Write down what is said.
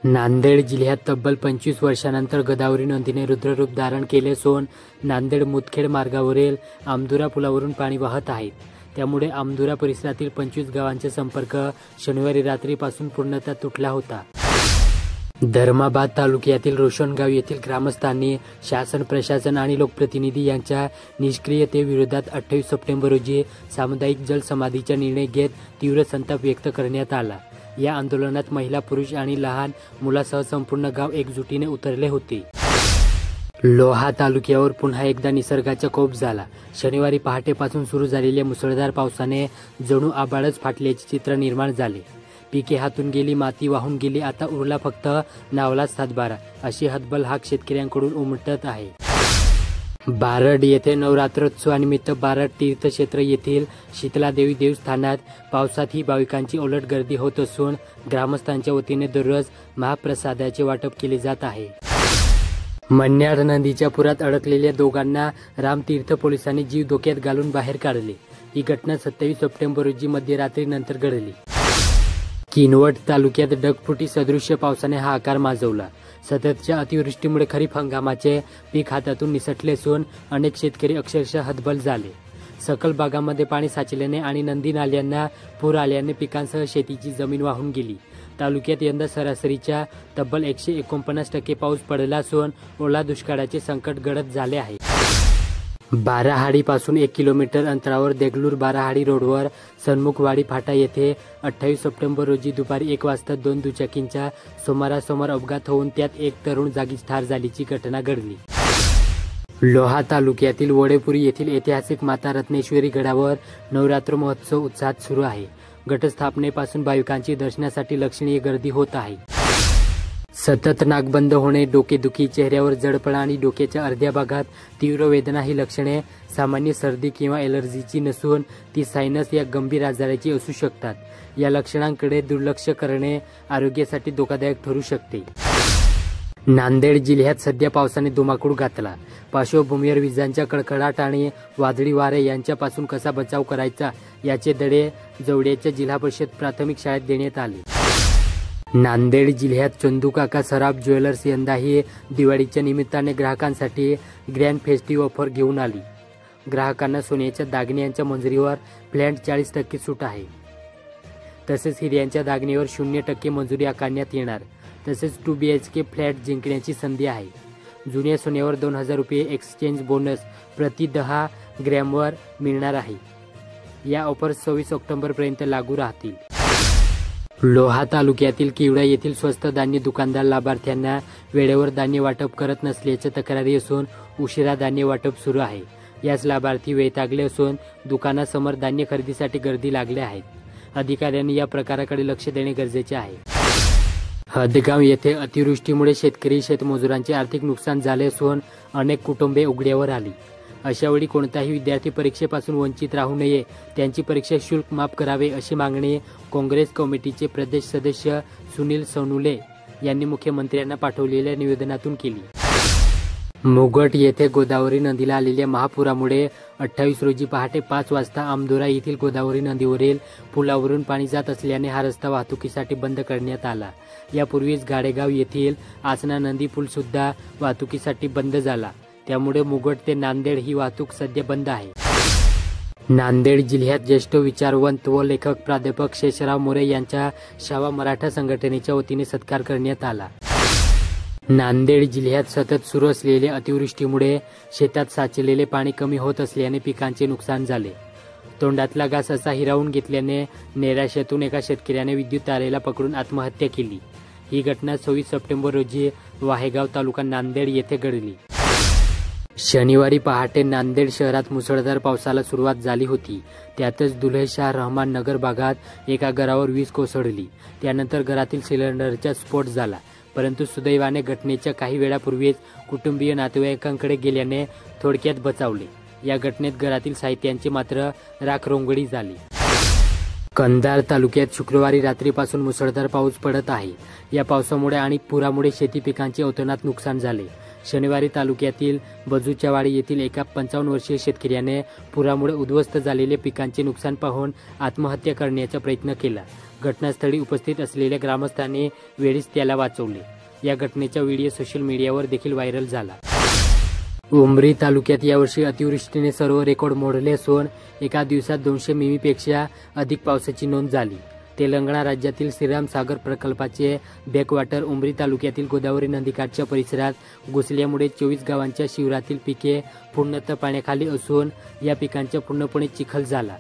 नांदेड जिल्ह्यात तब्बल 25 वर्षांनंतर गोदावरी नदीने रुद्ररूप धारण केले असून नांदेड मुदखेड मार्गावरील आमदुरा पुलावरून पाणी वाहत आहे। त्यामुळे आमदुरा परिसरातील 25 गावांचा संपर्क शनिवारी रात्रीपासून पूर्णतः तुटला होता। धर्माबाद तालुक्यातील रोशनगाव येथील ग्रामस्थांनी शासन प्रशासन आणि लोकप्रतिनिधी यांच्या निष्क्रियतेविरोधात 28 सप्टेंबर रोजी सामुदायिक जलसमाधीचा निर्णय घेत तीव्र संताप व्यक्त करण्यात आला। या आंदोलनात महिला, पुरुष आणि लहान मुलासह संपूर्ण गाव एकजुटीने उतरले होते। लोहा तालुक्यावर पुन्हा एकदा निसर्गाचा कोप झाला। शनिवारी पहाटेपासून सुरू झालेल्या मुसळधार पावसाने जणू आभाळच फाटल्याचे चित्र निर्माण झाले। पिके हातून गेली, माती वाहून गेली, आता उरला फक्त नावलाच सातबारा, अशी हतबल हाक शेतकऱ्यांकडून उमटत आहे। बारड येथे नवरात्रोत्सवानिमित्त बारड तीर्थक्षेत्र येथील शीतलादेवी देवस्थानात पावसातही भाविकांची उलट गर्दी होत असून ग्रामस्थांच्या वतीने दररोज महाप्रसादाचे वाटप केले जात आहे। मन्याड नदीच्या पुरात अडकलेल्या दोघांना रामतीर्थ पोलिसांनी जीव धोक्यात घालून बाहेर काढले। ही घटना 27 सप्टेंबर रोजी मध्यरात्री नंतर घडली। किनवट तालुक्यात ढगफुटी सदृश्य पावसाने हाहाकार माजवला। सततच्या अतिवृष्टीमुळे खरीप हंगामाचे पीक हातातून निसटले असून अनेक शेतकरी अक्षरशः हतबल झाले। सकल भागामध्ये पाणी साचल्याने आणि नदी नाल्यांना पूर आल्याने पिकांसह शेतीची जमीन वाहून गेली। तालुक्यात यंदा सरासरीच्या तब्बल 149% पाऊस पडला असून ओला दुष्काळाचे संकट गडद झाले आहे। बाराहाडीपासून 1 किलोमीटर अंतरावर देगलूर बाराहाडी रोडवर सन्मुखवाडी फाटा येथे 28 सप्टेंबर रोजी दुपारी 1 वाजता 2 दुचाकींच्या समोरासमोर अपघात होऊन त्यात एक तरुण जागीच ठार झाल्याची घटना घडली। लोहा तालुक्यातील वडेपुरी येथील ऐतिहासिक माता रत्नेश्वरी गडावर नवरात्र महोत्सव उत्साहात सुरू आहे। घटस्थापनेपासून भाविकांची दर्शनासाठी लक्षणीय गर्दी होत आहे। सतत नाक बंद होणे, डोकेदुखी, चेहऱ्यावर जळपणा आणि डोक्याच्या अर्ध्या भागात तीव्र वेदना ही लक्षणे सामान्य सर्दी किंवा एलर्जीची नसून ती सायनस या गंभीर आजाराची असू शकतात। या लक्षणांकडे दुर्लक्ष करणे आरोग्यासाठी धोकादायक ठरू शकते। नांदेड जिल्ह्यात सध्या पावसाने धुमाकूळ घातला। पार्श्वभूमीवर विजांच्या कडकडाट आणि वादळी वारे यांच्यापासून कसा बचाव करायचा याचे धडे जवळच्या जिल्हा परिषद प्राथमिक शाळेत देण्यात आले। नांदेड जिल्ह्यात चंदूकाका सराफ ज्वेलर्स यंदाही दिवाळीच्या निमित्ताने ग्राहकांसाठी ग्रँड फेस्टिव्ह ऑफर घेऊन आली। ग्राहकांना सोन्याच्या दागिन्यांच्या मंजुरीवर फ्लॅट 40% सूट आहे। तसेच हिऱ्यांच्या दागिन्यावर 0% मंजुरी आकारण्यात येणार। तसेच 2 BHK फ्लॅट जिंकण्याची संधी आहे। जुन्या सोन्यावर 2000 रुपये एक्सचेंज बोनस प्रति 10 ग्रॅमवर मिळणार आहे। या ऑफर 26 ऑक्टोबरपर्यंत लागू राहतील। लोहा तालुक्यातील किवडा येथील स्वस्त धान्य दुकानदार लाभार्थ्यांना वेळेवर धान्य वाटप करत नसल्याच्या तक्रारी असून उशिरा धान्य वाटप सुरू आहे। याच लाभार्थी वैतागले असून दुकानासमोर धान्य खरेदीसाठी गर्दी लागली आहे। अधिकाऱ्यांनी या प्रकाराकडे लक्ष देणे गरजेचे आहे। हदगाव येथे अतिवृष्टीमुळे शेतकरी शेतमजुरांचे आर्थिक नुकसान झाले असून अनेक कुटुंबे उघड्यावर आली। अशावेळी कोणताही विद्यार्थी परीक्षेपासून वंचित राहू नये, त्यांची परीक्षा शुल्क माफ करावे अशी मागणी काँग्रेस कमिटीचे प्रदेश सदस्य सुनील सोनुले यांनी मुख्यमंत्र्यांना पाठवलेल्या निवेदनातून केली। मुगट येथे गोदावरी नदीला आलेल्या महापुरामुळे 28 रोजी पहाटे 5 वाजता आमदुरा येथील गोदावरी नदीवरील पुलावरून पाणी जात असल्याने हा रस्ता वाहतुकीसाठी बंद करण्यात आला। यापूर्वीच गाडेगाव येथील आसना नदी पूल सुद्धा वाहतुकीसाठी बंद झाला। त्यामुळे मुगट ते नांदेड ही वाहतूक सध्या बंद आहे। नांदेड जिल्ह्यात ज्येष्ठ विचारवंत व लेखक प्राध्यापक शेषराव मोरे यांचा शावा मराठा संघटनेच्या वतीने सत्कार करण्यात आला। नांदेड जिल्ह्यात सतत सुरू असलेल्या अतिवृष्टीमुळे शेतात साचलेले पाणी कमी होत असल्याने पिकांचे नुकसान झाले। तोंडातला घास असा हिरावून घेतल्याने नैराश्यातून एका शेतकऱ्याने विद्युत तारेला पकडून आत्महत्या केली। ही घटना 26 सप्टेंबर रोजी वाहेगाव तालुका नांदेड येथे घडली। शनिवारी पहाटे नांदेड शहरात मुसळधार पावसाला सुरुवात झाली होती। त्यातच दुल्हेशाह रहमान नगर भागात एका घरावर वीज कोसळली। त्यानंतर घरातील सिलेंडरचा स्फोट झाला, परंतु सुदैवाने घटनेच्या काही वेळापूर्वीच कुटुंबीय नातेवाईकांकडे गेल्याने थोडक्यात बचावले। या घटनेत घरातील साहित्यांची मात्र राखरोंगडी झाली। कंधार तालुक्यात शुक्रवारी रात्रीपासून मुसळधार पाऊस पडत आहे। या पावसामुळे आणि पुरामुळे शेती पिकांचे अतोनात नुकसान झाले। शनिवारी तालुक्यातील बजूच्यावाडी येथील एका 55 वर्षीय शेतकऱ्याने पुरामुळे उद्ध्वस्त झालेले पिकांचे नुकसान पाहून आत्महत्या करण्याचा प्रयत्न केला. घटनास्थळी उपस्थित असलेल्या ग्रामस्थांनी वेळीच त्याला वाचवले. या घटनेचा व्हिडिओ सोशल मीडियावर देखील व्हायरल झाला. उमरी तालुक्यात यावर्षी अतिवृष्टीने सर्व रेकॉर्ड मोडले असून एका दिवसात 200 मिमीपेक्षा अधिक पावसाची नोंद झाली. तेलंगणा राज्यातील श्रीराम सागर प्रकल्पाचे बॅकवॉटर उमरी तालुक्यातील गोदावरी नदीकाठच्या परिसरात घुसल्यामुळे 24 गावांच्या शिवारातील पिके पूर्णतः पाण्याखाली असून या पिकांचा पूर्णपणे चिखल झाला.